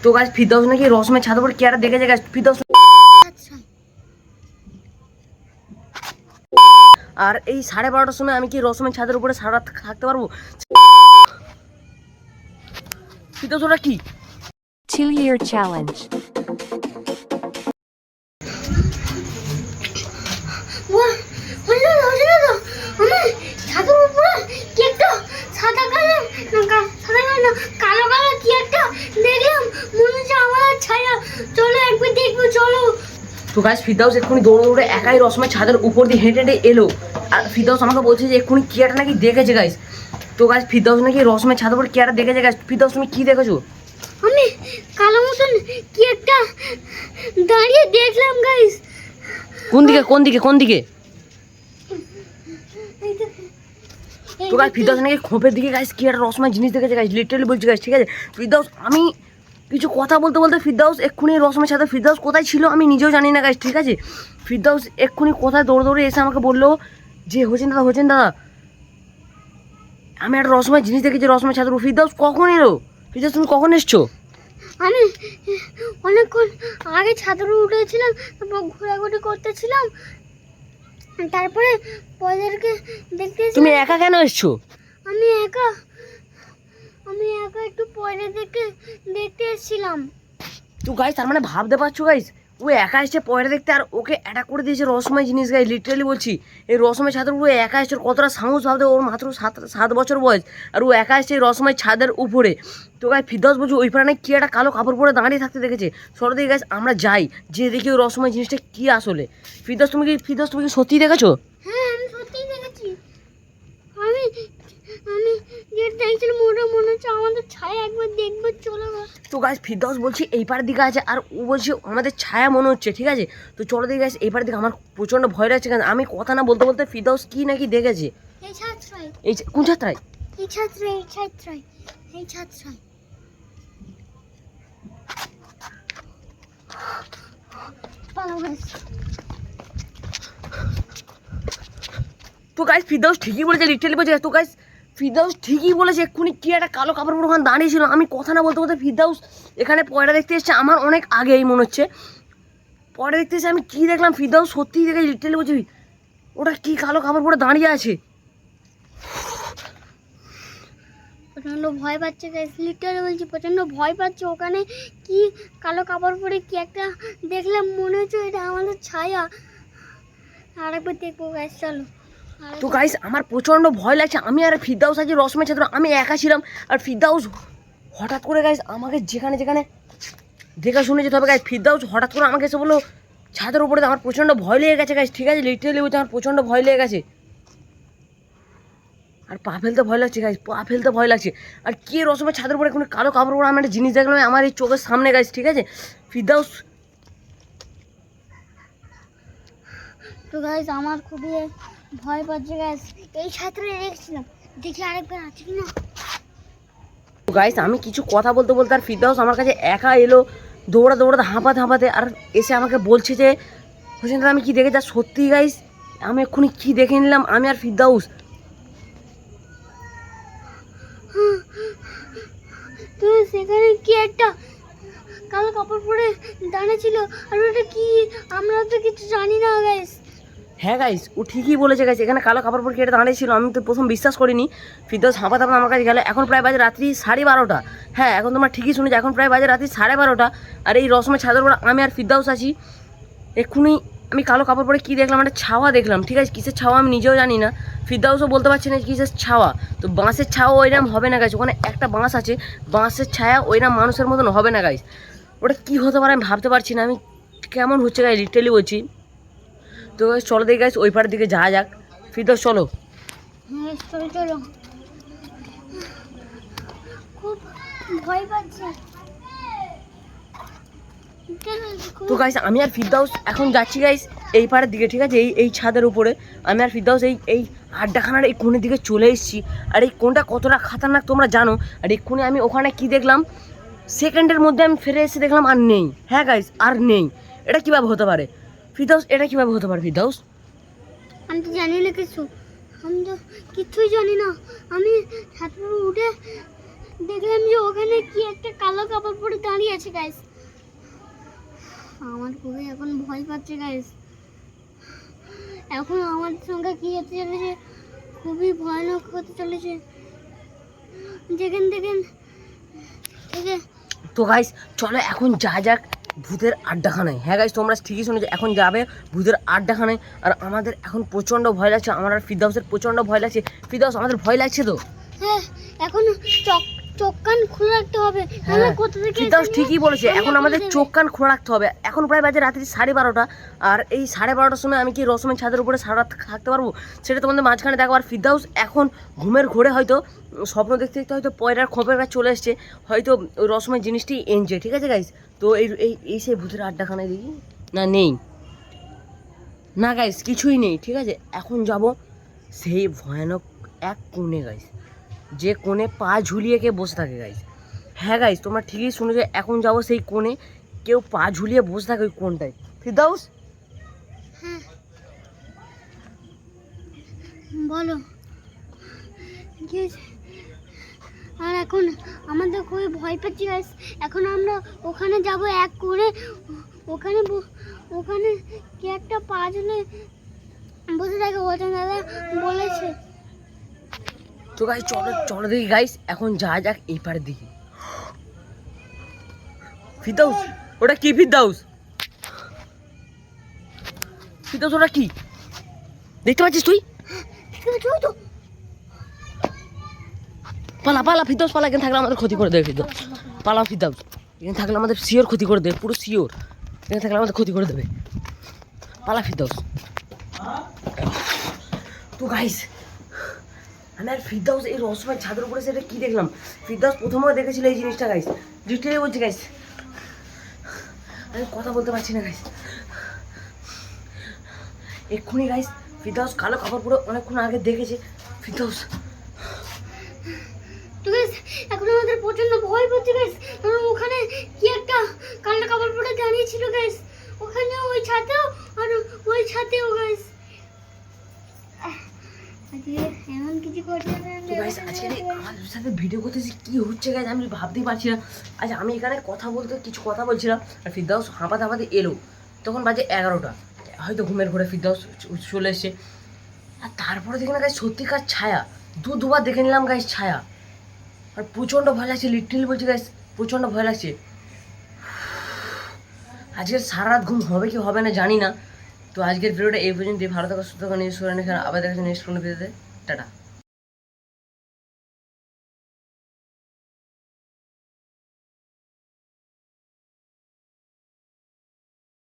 তো গাছ ফিরদৌস নাকি রসমের ছাদের উপর কি একটা দেখেছে গাছ ফিরদৌস। আর এই 12:30টার সময় আমি কি রসমের ছাদের উপরে সারা রাত থাকতে পারবো? ফিরদৌস ওটা কি? 2-year challenge. তো গাছ ফিরদৌস এক্ষুনি দৌড়ে দৌড়ে একাই রসমের ছাদের উপর দিয়ে হেঁটে হেঁটে এলো। আর ফিরদৌস আমাকে বলছে যে এক্ষুনি কি একটা নাকি দেখেছে গাইস। তো গাছ ফিরদৌস নাকি রসমের ছাদের উপর কি একটা দেখেছে গাইস। ফিরদৌস তুমি কি দেখেছো? আমি কালো মতন কি একটা দাঁড়িয়ে দেখলাম গাইস। কোন দিকে কোন দিকে কোন দিকে? তো গাইস ফিরদৌস নাকি খোপের দিকে গাইস কি একটা রসমের জিনিস দেখেছে গাইস, লিটারালি বলছি গাইস। ঠিক আছে ফিরদৌস, আমি কিছু কথা বলতে বলতে ফিরদৌস এক্ষুনি রসমের সাথে, ফিরদৌস কোথায় ছিল আমি নিজেও জানি না গাইস। ঠিক আছে ফিরদৌস এক্ষুনি কোথায় দৌড়ে দৌড়ে এসে আমাকে বললো যে হোসেন দাদা আমি একটা রসমের জিনিস দেখেছি রসমের ছাদের উপর। ফিরদৌস কখন এলো? ফিরদৌস তুমি কখন এসছো? আমি অনেকক্ষণ আগে ছাদের উপর উঠেছিলাম, তারপর ঘোরাঘুরি করতেছিলাম, তারপরে পয়দেরকে দেখতে। তুমি একা কেন এসছো? আমি একা একটু পয়দা দেখতে এসেছিলাম। তো গাইস তার মানে ভাবতে পারছো গাইস, ও একা এসছে পয়রা দেখতে আর ওকে অ্যাটাক করে দিয়েছে রসময় জিনিস গাইস। লিটারালি বলছি এই রসময় ছাদের উপরে একা এসছে, কতটা সাহস ভাবতে। ওর মাত্র 7 বছর বয়স আর ও একা এসছে রসময় ছাদের উপরে। তো গাইস ফিরদৌস বলছি ওই পারে কি একটা কালো কাপড় পরে দাঁড়িয়ে থাকতে দেখেছে। সরো দিকে গাইস আমরা যাই, যে দেখি ওই রসময় জিনিসটা কি আসলে। ফিরদৌস তুমি কি সত্যিই দেখেছো? হ্যাঁ আমি সত্যিই দেখেছি। আমি যেটা দেখছিলাম ওটা মনে হচ্ছে আমাদের ছায়া, একবার দেখবো চলো। তো গাইস ফিরদৌস বলছি এই পারের দিকে আছে আর ও বলছে আমাদের ছায়া মনে হচ্ছে। ঠিক আছে তো চলো দিকে গাইস এই পারের দিকে। আমার প্রচণ্ড ভয় লাগছে কেন, আমি কথা না বলতে বলতে ফিরদৌস কি নাকি দেখেছে। এই ছাত্রাই, এই কোন ছাত্রায়? এই ছাত্রাই, এই ছাত্রাই, এই ছাত্রাই। পালাও গাইস। তো গাইস ফিরদৌস ঠিকই বলেছে, লিটারালি বলছে। তো গাইস ফিরদৌস ঠিকই বলেছে, এক্ষুনি কি একটা কালো কাপড় পরে ওখানে দাঁড়িয়েছিল। আমি কথা না বলতে বলতে ফিরদৌস এখানে পয়রা দেখতে এসেছে আমার অনেক আগেই মনে হচ্ছে। পয়রা দেখতে এসে আমি কি দেখলাম, ফিরদৌস সত্যিই দেখে লিটারালি বলছি ওটা কি কালো কাপড় পরে দাঁড়িয়ে আছে। প্রচন্ড ভয় পাচ্ছে গাইস, লিটারালি বলছি প্রচন্ড ভয় পাচ্ছে। ওখানে কি কালো কাপড় পরে কি একটা দেখলাম, মনে হচ্ছে এটা আমাদের ছায়া। আরেকবার দেখবো গাইস চলো। তো গাইস আমার প্রচণ্ড ভয় লাগছে। আমি আর ফিরদৌস আছি রসমের ছাত্র, আমি একা ছিলাম। আর ফিরদৌস হঠাৎ করে গাইস আমাকে যেখানে যেখানে দেখে শুনে যেতে হবে গাইস। ফিরদৌস হঠাৎ করে আমাকে এসে বললো ছাদের উপরে। আমার প্রচণ্ড ভয় লেগে গেছে গাইস। ঠিক আছে লিটারালি বলছে আমার প্রচণ্ড ভয় লেগে গেছে। আর পা ফেলতে ভয় লাগছে গাইস, পা ফেলতে ভয় লাগছে। আর কি রসমের ছাদের উপরে কোনো কালো কাপড় পরে আমি একটা জিনিস দেখলাম আমার এই চোখের সামনে গাইস। ঠিক আছে ফিরদৌস। তো গাইস আমার খুবই ভয় পাচ্ছে গাইস। এই ছাত্রে দেখছিলাম, দেখি আরেকবার আছে কিনা। গাইস আমি কিছু কথা বলতে বলতে আর ফিরদৌস আমার কাছে একা এলো দৌড়াতে হাঁপাতে। আর এসে আমাকে বলছে যে হোসেন দাদা আমি কি দেখে যা। সত্যি গাইস আমি এক্ষুনি কি দেখে নিলাম আমি আর ফিরদৌস। তো সেখানে কি একটা কালো কাপড় পরে দাঁড়িয়ে ছিল, আর ওটা কি আমরা তো কিছু জানি না গাইস। হ্যাঁ গাইস ও ঠিকই বলেছে গাইস, এখানে কালো কাপড় পরে কেটে দাঁড়িয়েছিল। আমি তো প্রথম বিশ্বাস করিনি। ফিরদৌস হাঁপাতে আমার কাছে গেল। এখন প্রায় বাজে রাত্রি 12:30। হ্যাঁ এখন তোমরা ঠিকই শুনেছো, এখন প্রায় বাজে রাত্রি 12:30। আর এই রসমের ছাদের উপর আমি আর ফিরদৌস আছি। এক্ষুনি আমি কালো কাপড় পরে কী দেখলাম, একটা ছাওয়া দেখলাম। ঠিক আছে কিসের ছাওয়া আমি নিজেও জানি না, ফিরদৌসও বলতে পারছি না কিসের ছাওয়া। তো বাঁশের ছাওয়া ওইরকম হবে না গাইস, ওখানে একটা বাঁশ আছে, বাঁশের ছায়া ওইরকম মানুষের মতন হবে না গাইস। ওটা কী হতে পারে আমি ভাবতে পারছি না। আমি কেমন হচ্ছে গাইস লিটারালি বলছি। তো চলো দেখি গাইস ওই পাড়ের দিকে যাওয়া যাক। ফিরদৌস চলো। হ্যাঁ চলো চলো, খুব ভয় পাচ্ছে। তো গাইস আমি আর ফিরদৌস এখন যাচ্ছি গাইস এই পাড়ের দিকে। ঠিক আছে এই ছাদের উপরে আমি আর ফিরদৌস এই আড্ডাখানার এই কোণের দিকে চলে এসেছি। আর এই কোণটা কতটা খাতারনাক তোমরা জানো। আর এক্ষুনি আমি ওখানে কি দেখলাম, সেকেন্ডের মধ্যে আমি ফিরে এসে দেখলাম আর নেই। হ্যাঁ গাইস আর নেই। এটা কীভাবে হতে পারে ফিরদৌস, এটা কীভাবে হতে পারে ফিরদৌস? আমি তো জানি না কিছু, আমি তো কিছুই জানি না। আমি ছাত্র উঠে দেখলাম যে ওখানে কি একটা কালো কাপড় পরে দাঁড়িয়ে আছে গাইস। আমার খুবই এখন ভয় পাচ্ছে গাইস। এখন আমার সঙ্গে কি হতে চলেছে, খুবই ভয়ানক হতে চলেছে। যেখান থেকে এই যে তো গাইস চলো এখন যা যাক ভূতের আড্ডাখানায়। হ্যাঁ গাইস তোমরা ঠিকই শুনেছো, এখন যাবে ভূতের আড্ডাখানায়। আর আমাদের এখন প্রচণ্ড ভয় লাগছে, আমার আর ফিরদাউসের প্রচণ্ড ভয় লাগছে। ফিরদাউস আমাদের ভয় লাগছে তো? হ্যাঁ, এখন চোখ কান খুলে রাখতে হবে। আমরা কোথা থেকে ফিরদাউস এসেছি? ঠিকই বলেছে, আমরা এখন আমাদের কোথা থেকে- চোখ কান খোলা রাখতে হবে। এখন প্রায় বাজে রাত্রি 12:30। আর এই 12:30টার সময় আমি কি রসমের ছাদের উপরে সারা রাত থাকতে পারবো সেটা তোমাদের মাঝখানে দেখো। আর ফিরদাউস এখন ঘুমের ঘোরে হয়তো স্বপ্ন দেখতে দেখতে হয়তো পয়রার খোপের কাছে চলে এসছে, হয়তো ওই রসমের জিনিসটি এনছে। ঠিক আছে গাইস, তো এই এই এই সেই ভূতের আড্ডাখানায় দেখি না, নেই না গাইস, কিছুই নেই। ঠিক আছে, এখন যাব সেই ভয়ানক এক কোণে গাইস, যে কোণে পা ঝুলিয়ে কে বসে থাকে গাইস। হ্যাঁ গাইস তোমরা ঠিকই শুনেছো, এখন যাব সেই কোণে কেউ পা ঝুলিয়ে বসে থাকে ওই কোণটায়। ফিরদাউস হ্যাঁ, বলো কি হয়েছে? আর এখন আমাদের খুবই ভয় পাচ্ছি গাইস। এখন আমরা ওখানে যাব এক করে, ওখানে কি একটা পা ঝুলে বসে থাকে, ওটা দাদা বলেছে। তো গাইস চলো চলো দেখি গাইস, এখন যা যাক এই পারের দিকে। ফিরদাউস ওটা কি? ফিরদাউস ফিরদাউস ওটা কি দেখতে পাচ্ছিস তুই? ঠিক আছে, ওই তো। পালা পালা ফিরদাউস পালা, এখানে থাকলে আমাদের ক্ষতি করে দেবে ফিরদাউস। পালা ফিরদাউস, এখানে থাকলে আমাদের শিওর ক্ষতি করে দেবে, পুরো শিওর এখানে থাকলে আমাদের ক্ষতি করে দেবে। পালা ফিরদাউস। তো গাইস আমি আর ফিরদাউস এই রহস্যময় ছাদের উপরে সেটা কি দেখলাম। ফিরদাউস প্রথমবার দেখেছিল এই জিনিসটা গাইস, ডিটেলে বলছি গাইস, আমি কথা বলতে পারছি না গাইস। এক্ষুনি গাইস ফিরদাউস কালো কাপড় পরে অনেকক্ষণ আগে দেখেছে। ফিরদাউস তো গাইস এখন আমাদের প্রচন্ড ভয় পাচ্ছে গাইস। কারণ ওখানে কি একটা কালো কাপড় পরে দাঁড়িয়ে ছিল গাইস, ওখানে ওই ছাতেও আর ওই ছাতেও গাইস। আজকে এমন কিছু করছে না। তো গাইস আজকে আমাদের সাথে ভিডিও করতেছি কি হচ্ছে গাইস আমি ভাবতেই পারছি না। আচ্ছা আমি এখানে কথা বলতে কিছু কথা বলছিলাম আর ফিরদাউস হাঁপাতে হাঁপাতে এলো, তখন বাজে 11টা, হয়তো ঘুমের ঘরে ফিরদাউস চলে এসছে। আর তারপরে দেখে না গাইস সত্যিকার ছায়া, দুবার দেখে নিলাম গাইস ছায়া। আর প্রচণ্ড ভয় লাগছে, লিটারেলি বলছি গাইস প্রচণ্ড ভয় লাগছে। আজকে সারা রাত ঘুম হবে কি হবে না জানি না। তো আজকের ভিডিওটা এই পর্যন্ত, ভালো থাকা সুস্থ থাকা নিজের শরীর, আবার দেখা যাচ্ছে নেক্সট কোনো ভিডিওতে। টাটা।